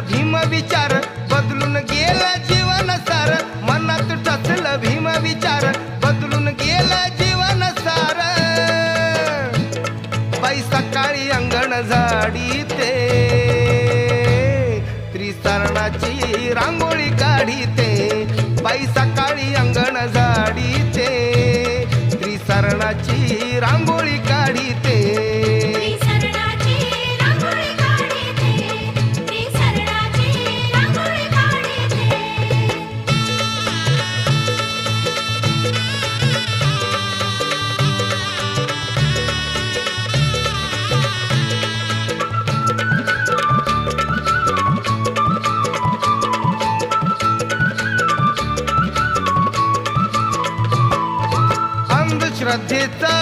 भीम विचार बदलून गेला जीवन सार मनात टचलं भीम विचार बदलून गेला जीवन सार बाई सकाळी अंगण झाडीते त्रिसरणाची रांगोळी काढीते बाई सकाळी अंगण झाडीते त्रिसरणाची रांगोळी काढीते अंधश्रद्धेचा